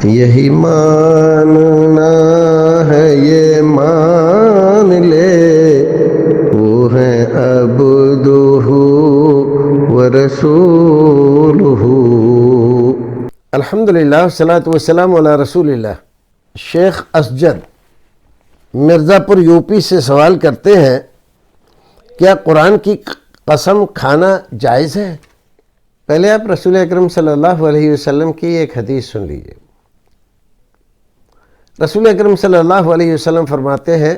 یہی ماننا ہے یہ مان لے وہ ہیں عبدہ ورسولہ۔ الحمدللہ والصلاۃ والسلام علی رسول اللہ۔ شیخ اسجد مرزا پور یو پی سے سوال کرتے ہیں، کیا قرآن کی قسم کھانا جائز ہے؟ پہلے آپ رسول اکرم صلی اللہ علیہ وسلم کی ایک حدیث سن لیجئے۔ رسول اکرم صلی اللہ علیہ وسلم فرماتے ہیں،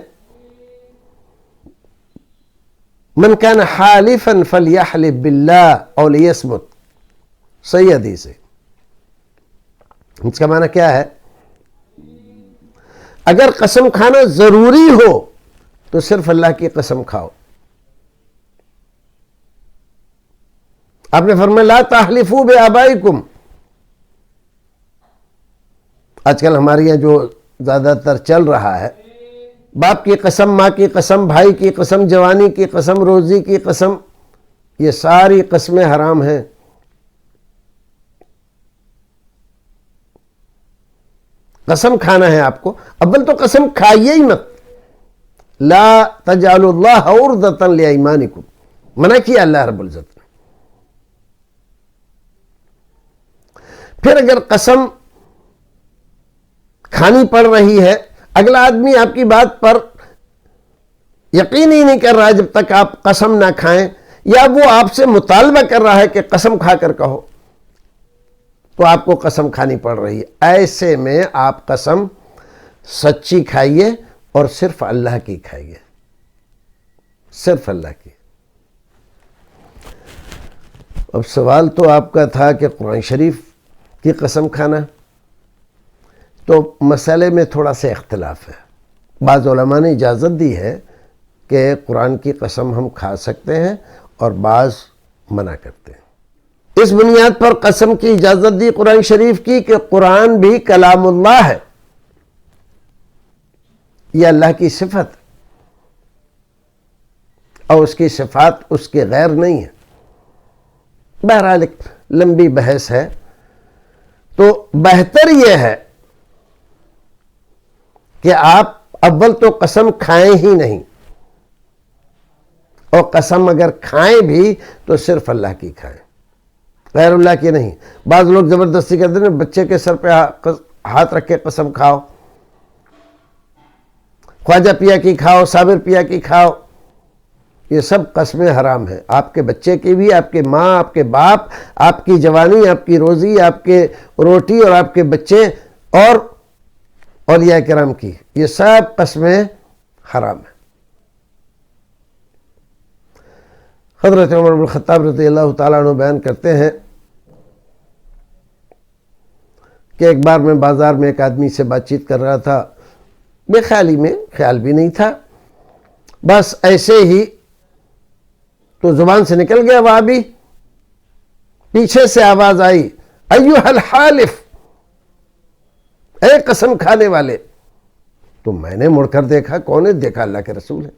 من کان حالفا فلیحلف باللہ او لیصمت۔ صحیح حدیث ہے۔ اس کا معنی کیا ہے؟ اگر قسم کھانا ضروری ہو تو صرف اللہ کی قسم کھاؤ۔ آپ نے فرمایا لا تحلفوا بآبائکم۔ آج کل ہمارے یہاں جو زیادہ تر چل رہا ہے، باپ کی قسم، ماں کی قسم، بھائی کی قسم، جوانی کی قسم، روزی کی قسم، یہ ساری قسمیں حرام ہیں۔ قسم کھانا ہے آپ کو، اول تو قسم کھائیے ہی مت۔ لا تجعلوا اللہ عرضۃ لایمانکم، منع کیا اللہ رب العزت نے۔ پھر اگر قسم کھانی پڑ رہی ہے، اگلا آدمی آپ کی بات پر یقین ہی نہیں کر رہا ہے جب تک آپ قسم نہ کھائیں، یا وہ آپ سے مطالبہ کر رہا ہے کہ قسم کھا کر کہو، تو آپ کو قسم کھانی پڑ رہی ہے۔ ایسے میں آپ قسم سچی کھائیے اور صرف اللہ کی کھائیے، صرف اللہ کی۔ اب سوال تو آپ کا تھا کہ قرآن شریف کی قسم کھانا، تو مسئلے میں تھوڑا سا اختلاف ہے۔ بعض علماء نے اجازت دی ہے کہ قرآن کی قسم ہم کھا سکتے ہیں اور بعض منع کرتے ہیں۔ اس بنیاد پر قسم کی اجازت دی قرآن شریف کی کہ قرآن بھی کلام اللہ ہے، یہ اللہ کی صفت ہے اور اس کی صفات اس کے غیر نہیں ہے۔ بہرحال ایک لمبی بحث ہے، تو بہتر یہ ہے کہ آپ اول تو قسم کھائیں ہی نہیں، اور قسم اگر کھائیں بھی تو صرف اللہ کی کھائیں، غیر اللہ کی نہیں۔ بعض لوگ زبردستی کرتے ہیں، بچے کے سر پہ ہاتھ رکھ کے قسم کھاؤ، خواجہ پیا کی کھاؤ، صابر پیا کی کھاؤ، یہ سب قسمیں حرام ہیں۔ آپ کے بچے کی بھی، آپ کے ماں، آپ کے باپ، آپ کی جوانی، آپ کی روزی، آپ کے روٹی اور آپ کے بچے اور اولیاء کرام کی، یہ سب قسمیں حرام ہیں۔ حضرت عمر بن الخطاب رضی اللہ تعالیٰ عنہ بیان کرتے ہیں کہ ایک بار میں بازار میں ایک آدمی سے بات چیت کر رہا تھا، بے خیالی میں، خیال بھی نہیں تھا، بس ایسے ہی تو زبان سے نکل گیا وہابی۔ پیچھے سے آواز آئی، ایھا الحالف، اے قسم کھانے والے۔ تو میں نے مڑ کر دیکھا، کون ہے؟ دیکھا اللہ کے رسول ہے۔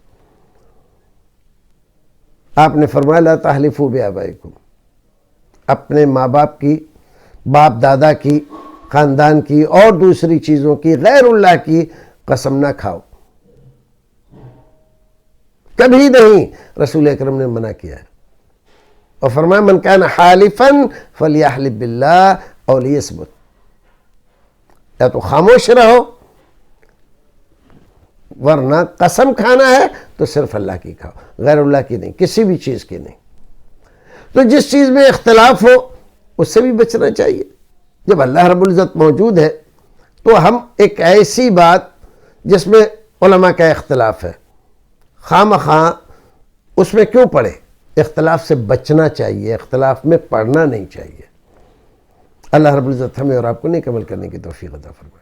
آپ نے فرمایا لا تحلفوا بآبائکم، اپنے ماں باپ کی، باپ دادا کی، خاندان کی اور دوسری چیزوں کی، غیر اللہ کی قسم نہ کھاؤ، کبھی نہیں۔ رسول اکرم نے منع کیا ہے اور فرمایا من کان حالفا فلیحلف باللہ او لیصمت، یا تو خاموش رہو، ورنہ قسم کھانا ہے تو صرف اللہ کی کھاؤ، غیر اللہ کی نہیں، کسی بھی چیز کی نہیں۔ تو جس چیز میں اختلاف ہو اس سے بھی بچنا چاہیے۔ جب اللہ رب العزت موجود ہے تو ہم ایک ایسی بات جس میں علماء کا اختلاف ہے، خواہ مخواہ اس میں کیوں پڑے؟ اختلاف سے بچنا چاہیے، اختلاف میں پڑنا نہیں چاہیے۔ اللہ رب العزت ہمیں اور آپ کو نیک عمل کرنے کی توفیق عطا فرمائے۔